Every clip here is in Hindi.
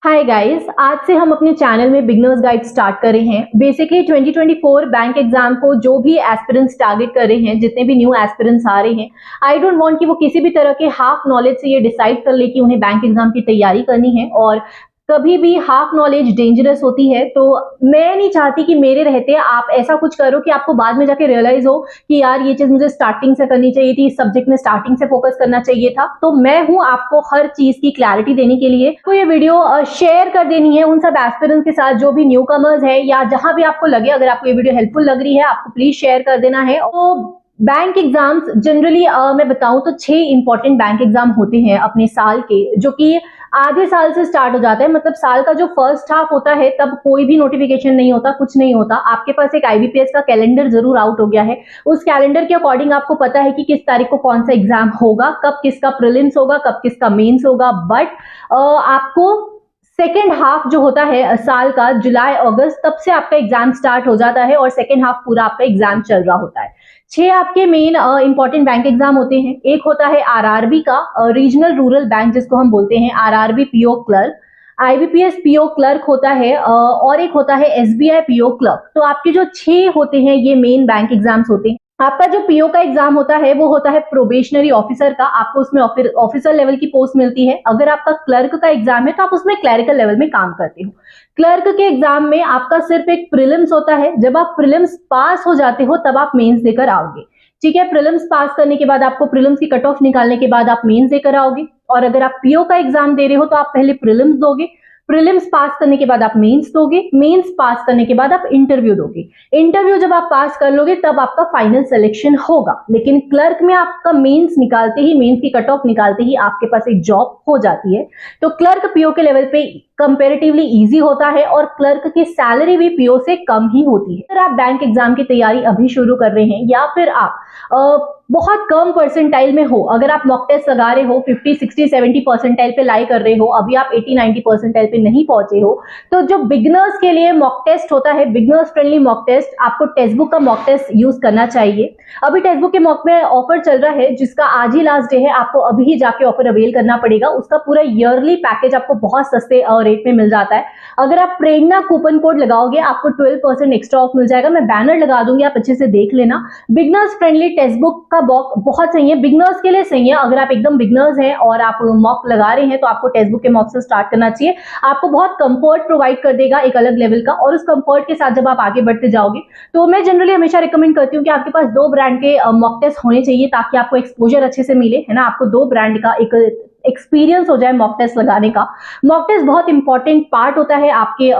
हाय गाइस, आज से हम अपने चैनल में बिगनर्स गाइड स्टार्ट कर रहे हैं। बेसिकली 2024 बैंक एग्जाम को जो भी एस्पिरेंट्स टारगेट कर रहे हैं, जितने भी न्यू एस्पिरेंट्स आ रहे हैं, आई डोंट वांट कि वो किसी भी तरह के हाफ नॉलेज से ये डिसाइड कर ले कि उन्हें बैंक एग्जाम की तैयारी करनी है। और कभी भी हाफ नॉलेज डेंजरस होती है, तो मैं नहीं चाहती कि मेरे रहते आप ऐसा कुछ करो कि आपको बाद में जाके रियलाइज हो कि यार ये चीज मुझे स्टार्टिंग से करनी चाहिए थी, इस सब्जेक्ट में स्टार्टिंग से फोकस करना चाहिए था। तो मैं हूं आपको हर चीज की क्लैरिटी देने के लिए। तो ये वीडियो शेयर कर देनी है उन सब एस्पिरेंट्स के साथ जो भी न्यू कमर्स है, या जहां भी आपको लगे, अगर आपको ये वीडियो हेल्पफुल लग रही है आपको प्लीज शेयर कर देना है। तो बैंक एग्जाम्स जनरली मैं बताऊं तो 6 इंपॉर्टेंट बैंक एग्जाम होते हैं अपने साल के, जो कि आधे साल से स्टार्ट हो जाता है। मतलब साल का जो फर्स्ट हाफ होता है तब कोई भी नोटिफिकेशन नहीं होता, कुछ नहीं होता। आपके पास एक आईबीपीएस का कैलेंडर जरूर आउट हो गया है। उस कैलेंडर के अकॉर्डिंग आपको पता है कि किस तारीख को कौन सा एग्जाम होगा, कब किसका प्रीलिम्स होगा, कब किसका मेंस होगा। बट आपको सेकेंड हाफ जो होता है साल का, जुलाई अगस्त, तब से आपका एग्जाम स्टार्ट हो जाता है और सेकेंड हाफ पूरा आपका एग्जाम चल रहा होता है। 6 आपके मेन इंपॉर्टेंट बैंक एग्जाम होते हैं। एक होता है आरआरबी का, रीजनल रूरल बैंक जिसको हम बोलते हैं, RRB PO clerk. IBPS PO clerk होता है, और एक होता है एसबीआई पीओ क्लर्क। तो आपके जो 6 होते हैं ये मेन बैंक एग्जाम्स होते हैं। आपका जो पीओ का एग्जाम होता है वो होता है प्रोबेशनरी ऑफिसर का। आपको उसमें ऑफिसर लेवल की पोस्ट मिलती है। अगर आपका क्लर्क का एग्जाम है तो आप उसमें क्लरिकल लेवल में काम करते हो। क्लर्क के एग्जाम में आपका सिर्फ एक प्रीलिम्स होता है। जब आप प्रीलिम्स पास हो जाते हो तब आप मेंस देकर आओगे। ठीक है, प्रीलिम्स पास करने के बाद आपको प्रीलिम्स की कट ऑफ निकालने के बाद आप मेंस देकर आओगे। और अगर आप पीओ का एग्जाम दे रहे हो तो आप पहले प्रीलिम्स दोगे, प्रीलिम्स पास करने के बाद आप मेंस दोगे, मेंस पास करने के बाद आप इंटरव्यू दोगे। इंटरव्यू जब आप पास कर लोगे तब आपका फाइनल सिलेक्शन होगा। लेकिन क्लर्क में आपका मेंस निकालते ही, मेंस की कट ऑफ निकालते ही आपके पास एक जॉब हो जाती है। तो क्लर्क पीओ के लेवल पे कंपेरेटिवली इजी होता है और क्लर्क की सैलरी भी पीओ से कम ही होती है। अगर आप बैंक एग्जाम की तैयारी अभी शुरू कर रहे हैं, या फिर आप बहुत कम परसेंटाइल में हो, अगर आप मॉक टेस्ट लगा रहे हो 50, 60, 70 परसेंटाइल पे लाई कर रहे हो, अभी आप 80, 90 परसेंटाइल पे नहीं पहुंचे हो, तो जो बिगनर्स के लिए मॉक टेस्ट होता है, बिगनर्स फ्रेंडली मॉक टेस्ट, आपको टेक्स्ट बुक का मॉक टेस्ट यूज करना चाहिए। अभी टेक्स्ट बुक के मॉक में ऑफर चल रहा है, जिसका आज ही लास्ट डे है। आपको अभी ही जाके ऑफर अवेल करना पड़ेगा। उसका पूरा ईयरली पैकेज आपको बहुत सस्ते रेट में मिल जाता है। अगर आप प्रेरणा कूपन कोड लगाओगे आपको 12% एक्स्ट्रा ऑफ मिल जाएगा। मैं बैनर लगा दूंगी, आप अच्छे से देख लेना। बिगनर्स फ्रेंडली टेक्स्ट बुक का बॉक्स बहुत सही है, बिगनर्स के लिए सही है। अगर आप एकदम बिगनर्स हैं और आप मॉक लगा रहे हैं तो आपको टेक्स्ट बुक के मॉक से स्टार्ट करना चाहिए। आपको बहुत कंफर्ट प्रोवाइड कर देगा, एक अलग लेवल का। और उस कंफर्ट के साथ जब आप आगे बढ़ते जाओगे, तो मैं जनरली हमेशा रिकमेंड करती हूँ कि आपके पास 2 ब्रांड के मॉक टेस्ट होने चाहिए, ताकि आपको एक्सपोजर अच्छे से मिले, है ना। आपको 2 ब्रांड का एक एक्सपीरियंस हो जाए मॉक टेस्ट लगाने का। मॉक टेस्ट बहुत इंपॉर्टेंट पार्ट होता है आपके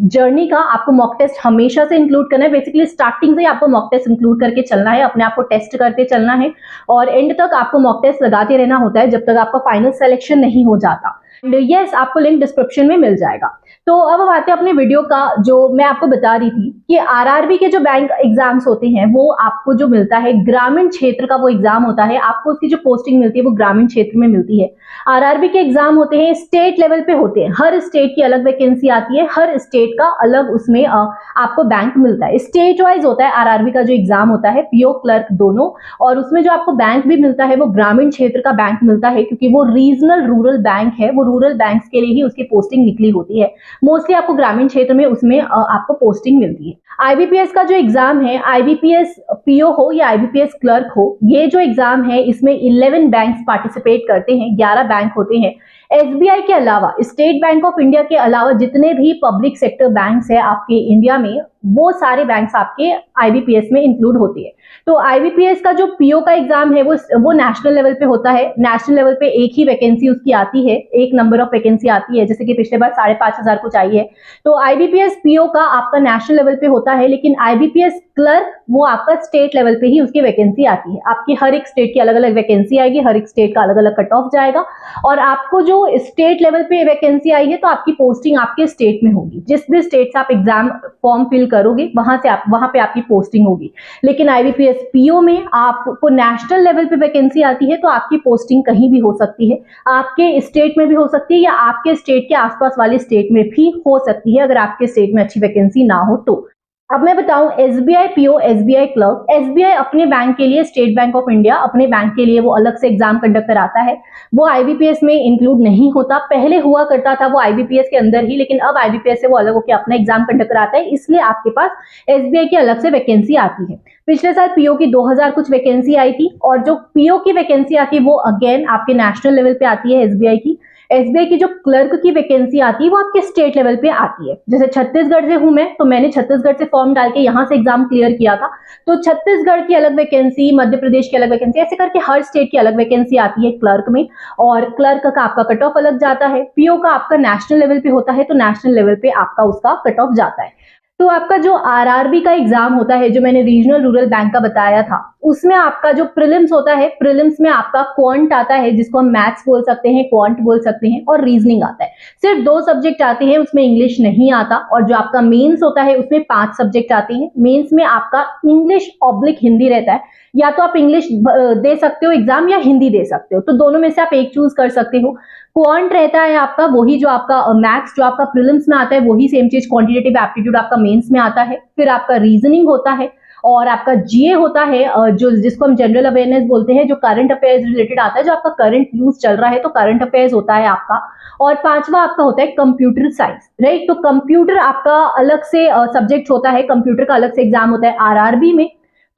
जर्नी का। आपको मॉक टेस्ट हमेशा से इंक्लूड करना है। बेसिकली स्टार्टिंग से ही आपको मॉक टेस्ट इंक्लूड करके चलना है, अपने आप को टेस्ट करते चलना है, और एंड तक आपको मॉक टेस्ट लगाते रहना होता है जब तक आपका फाइनल सिलेक्शन नहीं हो जाता। यस, आपको लिंक डिस्क्रिप्शन में मिल जाएगा। तो अब हम आते हैं अपने वीडियो का, जो मैं आपको बता रही थी कि आरआरबी के जो बैंक एग्जाम्स होते हैं वो आपको जो मिलता है ग्रामीण क्षेत्र का वो एग्जाम होता है। आपको उसकी जो पोस्टिंग मिलती है वो ग्रामीण क्षेत्र में मिलती है। आरआरबी के एग्जाम होते हैं स्टेट लेवल पे होते हैं। हर स्टेट की अलग वैकेंसी आती है, हर स्टेट का अलग उसमें आपको बैंक मिलता है। स्टेट वाइज होता है आरआरबी का जो एग्जाम होता है, पीओ क्लर्क दोनों। और उसमें जो आपको बैंक भी मिलता है वो ग्रामीण क्षेत्र का बैंक मिलता है, क्योंकि वो रीजनल रूरल बैंक है। वो रूरल बैंक्स के लिए ही उसकी पोस्टिंग निकली होती है। मोस्टली आपको ग्रामीण क्षेत्र में उसमें आपको पोस्टिंग मिलती है। आईबीपीएस का जो एग्जाम है, आईबीपीएस पीओ हो या आईबीपीएस क्लर्क हो, ये जो एग्जाम है इसमें 11 बैंक्स पार्टिसिपेट करते हैं, 11 बैंक होते हैं। एसबीआई के अलावा, स्टेट बैंक ऑफ इंडिया के अलावा जितने भी पब्लिक सेक्टर बैंक्स है आपके इंडिया में, वो सारे बैंक्स आपके आईबीपीएस में इंक्लूड होते हैं। तो आईबीपीएस का जो पीओ का एग्जाम है वो नेशनल लेवल पे होता है। नेशनल लेवल पे एक ही वैकेंसी उसकी आती है, एक नंबर ऑफ वैकेंसी आती है, जैसे कि पिछले बार 5,500 कुछ आई है। तो आईबीपीएस पीओ का आपका नेशनल लेवल पे होता है, लेकिन आईबीपीएस क्लर्क वो आपका स्टेट लेवल पे ही उसकी वैकेंसी आती है। आपकी हर एक स्टेट की अलग अलग वैकेंसी आएगी, हर एक स्टेट का अलग अलग कट ऑफ जाएगा, और आपको जो स्टेट लेवल पे वैकेंसी आई है तो आपकी पोस्टिंग आपके स्टेट में होगी। जिस भी स्टेट से आप एग्जाम फॉर्म फिल करोगे वहां पे आपकी पोस्टिंग होगी। लेकिन आईबीपीएस पीओ में आपको नेशनल लेवल पे वैकेंसी आती है, तो आपकी पोस्टिंग कहीं भी हो सकती है। आपके स्टेट में भी हो सकती है, या आपके स्टेट के आसपास वाले स्टेट में भी हो सकती है, अगर आपके स्टेट में अच्छी वैकेंसी ना हो तो। अब मैं बताऊं SBI PO, SBI clerk. SBI अपने बैंक के लिए, स्टेट बैंक ऑफ इंडिया अपने बैंक के लिए वो अलग से एग्जाम कंडक्ट कराता है। वो आईबीपीएस में इंक्लूड नहीं होता, पहले हुआ करता था वो आईबीपीएस के अंदर ही, लेकिन अब आईबीपीएस से वो अलग होकर अपना एग्जाम कंडक्ट कराता है, इसलिए आपके पास एसबीआई की अलग से वैकेंसी आती है। पिछले साल पीओ की 2000 कुछ वैकेंसी आई थी, और जो पीओ की वैकेंसी आती है वो अगेन आपके नेशनल लेवल पे आती है एसबीआई की। एसबीआई की जो क्लर्क की वैकेंसी आती है वो आपके स्टेट लेवल पे आती है। जैसे छत्तीसगढ़ से हूं मैं, तो मैंने छत्तीसगढ़ से फॉर्म डाल के यहाँ से एग्जाम क्लियर किया था, तो छत्तीसगढ़ की अलग वैकेंसी, मध्य प्रदेश की अलग वैकेंसी, ऐसे करके हर स्टेट की अलग वैकेंसी आती है क्लर्क में। और क्लर्क का आपका कट ऑफ अलग जाता है। पीओ का आपका नेशनल लेवल पे होता है, तो नेशनल लेवल पे आपका उसका कट ऑफ जाता है। तो आपका जो आरआरबी का एग्जाम होता है, जो मैंने रीजनल रूरल बैंक का बताया था, उसमें आपका जो प्रीलिम्स होता है, प्रीलिम्स में आपका क्वांट आता है, जिसको हम मैथ्स बोल सकते हैं, क्वांट बोल सकते हैं, और रीजनिंग आता है। सिर्फ 2 सब्जेक्ट आते हैं, उसमें इंग्लिश नहीं आता। और जो आपका मेंस होता है उसमें 5 सब्जेक्ट आते हैं। मेंस में आपका इंग्लिश ऑब्लिक हिंदी रहता है, या तो आप इंग्लिश दे सकते हो एग्जाम, या हिंदी दे सकते हो, तो दोनों में से आप एक चूज कर सकते हो। क्वांट रहता है आपका वही जो आपका मैथ्स जो आपका प्रीलिम्स में आता है, वही सेम चीज क्वांटिटेटिव एप्टीट्यूड आपका मेंस में आता है। फिर आपका रीजनिंग होता है, और आपका जीए होता है, जो जिसको हम जनरल अवेयरनेस बोलते हैं, जो करंट अफेयर्स रिलेटेड आता है, जो आपका करंट न्यूज चल रहा है, तो करंट अफेयर्स होता है आपका। और 5वां आपका होता है कंप्यूटर साइंस, राइट। तो कंप्यूटर आपका अलग से सब्जेक्ट होता है, कंप्यूटर का अलग से एग्जाम होता है आरआरबी में।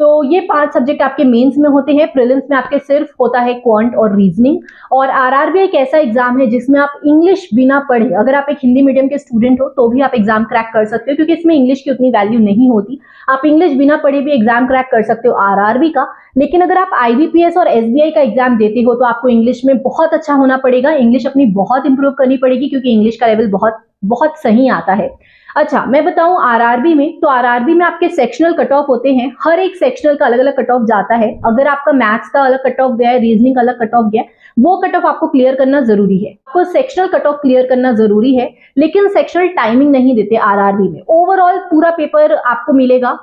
तो ये 5 सब्जेक्ट आपके मेंस में होते हैं। प्रीलिम्स में आपके सिर्फ होता है क्वांट और रीजनिंग। और आरआरबी एक ऐसा एग्जाम है जिसमें आप इंग्लिश बिना पढ़े, अगर आप एक हिंदी मीडियम के स्टूडेंट हो तो भी आप एग्जाम क्रैक कर सकते हो, क्योंकि इसमें इंग्लिश की उतनी वैल्यू नहीं होती। आप इंग्लिश बिना पढ़े भी एग्जाम क्रैक कर सकते हो आरआरबी का। लेकिन अगर आप आईबीपीएस और एसबीआई का एग्जाम देते हो तो आपको इंग्लिश में बहुत अच्छा होना पड़ेगा, इंग्लिश अपनी बहुत इंप्रूव करनी पड़ेगी, क्योंकि इंग्लिश का लेवल बहुत बहुत सही आता है। अच्छा, मैं बताऊं आरआरबी में, तो आरआरबी में आपके सेक्शनल कट ऑफ होते हैं। हर एक सेक्शनल का अलग अलग कट ऑफ जाता है। अगर आपका मैथ्स का अलग कट ऑफ गया है, रीजनिंग का अलग कट ऑफ गया है, वो कट ऑफ आपको क्लियर करना जरूरी है। आपको सेक्शनल कट ऑफ क्लियर करना जरूरी है, लेकिन सेक्शनल टाइमिंग नहीं देते आरआरबी में। ओवरऑल पूरा पेपर आपको मिलेगा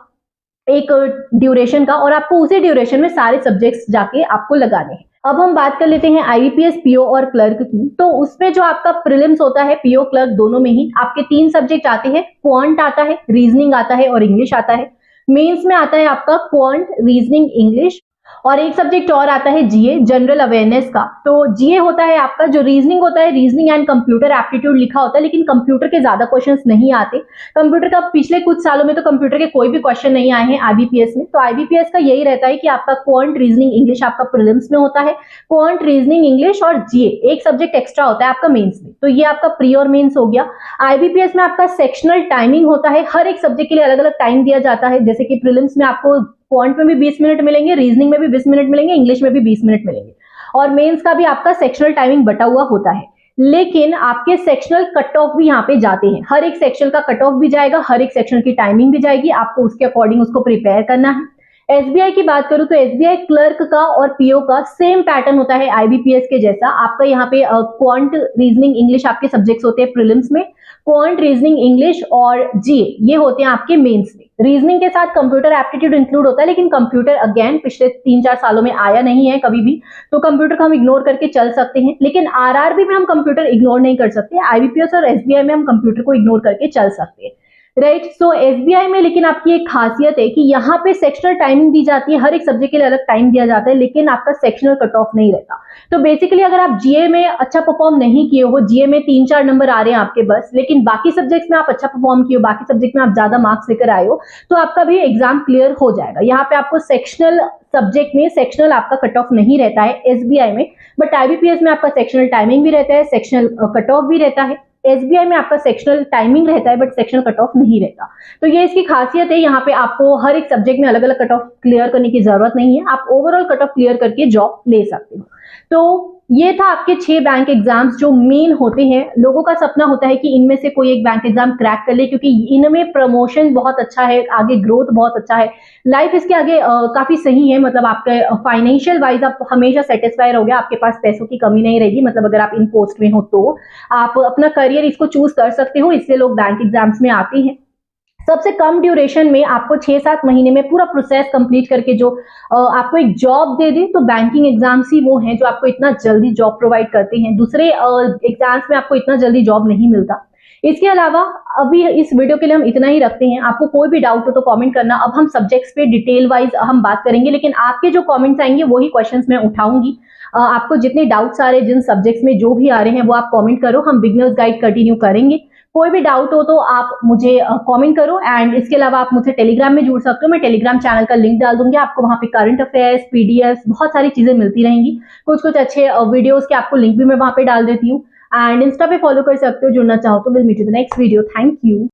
एक ड्यूरेशन का, और आपको उसी ड्यूरेशन में सारे सब्जेक्ट्स जाके आपको लगाने हैं। अब हम बात कर लेते हैं आईबीपीएस पीओ और क्लर्क की। तो उसमें जो आपका प्रीलिम्स होता है, पीओ क्लर्क दोनों में ही आपके 3 सब्जेक्ट आते हैं। क्वांट आता है, रीजनिंग आता है, और इंग्लिश आता है। मेंस में आता है आपका क्वांट, रीजनिंग, इंग्लिश, और एक सब्जेक्ट और आता है जीए, जनरल अवेयरनेस का। तो जीए होता है आपका, जो रीजनिंग होता है, रीजनिंग एंड कंप्यूटर एप्टीट्यूड लिखा होता है, लेकिन कंप्यूटर के ज्यादा क्वेश्चंस नहीं आते। कंप्यूटर का पिछले कुछ सालों में तो कंप्यूटर के कोई भी क्वेश्चन नहीं आए हैं आईबीपीएस में। तो आईबीपीएस का यही रहता है कि आपका क्वांट, रीजनिंग, इंग्लिश आपका प्रीलिम्स में होता है। क्वांट, रीजनिंग, इंग्लिश और जीए एक सब्जेक्ट एक्स्ट्रा होता है आपका मेंस में। तो ये आपका प्री और मेंस हो गया। आईबीपीएस में आपका सेक्शनल टाइमिंग होता है, हर एक सब्जेक्ट के लिए अलग अलग टाइम दिया जाता है। जैसे कि प्रीलिम्स में आपको क्वांट में भी 20 मिनट मिलेंगे, रीजनिंग में भी 20 मिनट मिलेंगे, इंग्लिश में भी 20 मिनट मिलेंगे, और मेंस का भी आपका सेक्शनल टाइमिंग बटा हुआ होता है। लेकिन आपके सेक्शनल कट ऑफ भी यहाँ पे जाते हैं, हर एक सेक्शन का कट ऑफ भी जाएगा, हर एक सेक्शन की टाइमिंग भी जाएगी, आपको उसके अकॉर्डिंग उसको प्रिपेयर करना है। एसबीआई की बात करूं तो एसबीआई क्लर्क का और पीओ का सेम पैटर्न होता है आईबीपीएस के जैसा। आपका यहाँ पे क्वांट, रीजनिंग, इंग्लिश आपके सब्जेक्ट्स होते हैं प्रीलिम्स में। क्वांट, रीजनिंग, इंग्लिश और जीए ये होते हैं आपके मेंस में। रीजनिंग के साथ कंप्यूटर एप्टीट्यूड इंक्लूड होता है, लेकिन कंप्यूटर अगेन पिछले 3-4 सालों में आया नहीं है कभी भी, तो कंप्यूटर को हम इग्नोर करके चल सकते हैं। लेकिन आरआरबी में हम कंप्यूटर इग्नोर नहीं कर सकते, आईबीपीएस और एसबीआई में हम कंप्यूटर को इग्नोर करके चल सकते हैं, राइट। सो एसबीआई में लेकिन आपकी एक खासियत है कि यहाँ पे सेक्शनल टाइमिंग दी जाती है, हर एक सब्जेक्ट के लिए अलग टाइम दिया जाता है, लेकिन आपका सेक्शनल कट ऑफ नहीं रहता। तो बेसिकली अगर आप जीए में अच्छा परफॉर्म नहीं किए हो, जीए में 3-4 नंबर आ रहे हैं आपके बस, लेकिन बाकी सब्जेक्ट्स में आप अच्छा परफॉर्म किए हो, बाकी सब्जेक्ट में आप ज्यादा मार्क्स लेकर आए हो, तो आपका भी एग्जाम क्लियर हो जाएगा। यहाँ पे आपको सेक्शनल सब्जेक्ट में सेक्शनल आपका कट ऑफ नहीं रहता है एसबीआई में, बट आईबीपीएस में आपका सेक्शनल टाइमिंग भी रहता है, सेक्शनल कट ऑफ भी रहता है। एसबीआई में आपका सेक्शनल टाइमिंग रहता है, बट सेक्शनल कट ऑफ नहीं रहता। तो ये इसकी खासियत है, यहाँ पे आपको हर एक सब्जेक्ट में अलग अलग कट ऑफ क्लियर करने की जरूरत नहीं है, आप ओवरऑल कट ऑफ क्लियर करके जॉब ले सकते हो। तो ये था आपके 6 बैंक एग्जाम्स जो मेन होते हैं। लोगों का सपना होता है कि इनमें से कोई एक बैंक एग्जाम क्रैक कर ले, क्योंकि इनमें प्रमोशन बहुत अच्छा है, आगे ग्रोथ बहुत अच्छा है, लाइफ इसके आगे काफी सही है। मतलब आपके फाइनेंशियल वाइज आप हमेशा सेटिस्फाई रहोगे, आपके पास पैसों की कमी नहीं रहेगी। मतलब अगर आप इन पोस्ट में हो तो आप अपना करियर इसको चूज कर सकते हो, इसलिए लोग बैंक एग्जाम्स में आते हैं। सबसे कम ड्यूरेशन में आपको 6-7 महीने में पूरा प्रोसेस कंप्लीट करके जो आपको एक जॉब दे दे, तो बैंकिंग एग्जाम्स ही वो हैं जो आपको इतना जल्दी जॉब प्रोवाइड करते हैं। दूसरे एग्जाम्स में आपको इतना जल्दी जॉब नहीं मिलता। इसके अलावा अभी इस वीडियो के लिए हम इतना ही रखते हैं। आपको कोई भी डाउट हो तो कमेंट करना। अब हम सब्जेक्ट्स पे डिटेल वाइज हम बात करेंगे, लेकिन आपके जो कमेंट्स आएंगे वही क्वेश्चंस मैं उठाऊंगी। आपको जितने डाउट्स आ रहे हैं, जिन सब्जेक्ट्स में जो भी आ रहे हैं, वो आप कमेंट करो, हम बिगनर्स गाइड कंटिन्यू करेंगे। कोई भी डाउट हो तो आप मुझे कमेंट करो। एंड इसके अलावा आप मुझसे टेलीग्राम में जुड़ सकते हो। मैं टेलीग्राम चैनल का लिंक डाल दूंगी, आपको वहां पे करंट अफेयर्स, पीडीएफ, बहुत सारी चीजें मिलती रहेंगी। कुछ कुछ अच्छे वीडियोस के आपको लिंक भी मैं वहां पे डाल देती हूँ। एंड इंस्टा पे फॉलो कर सकते हो, जुड़ना चाहो तो। Will meet you the next video. Thank you.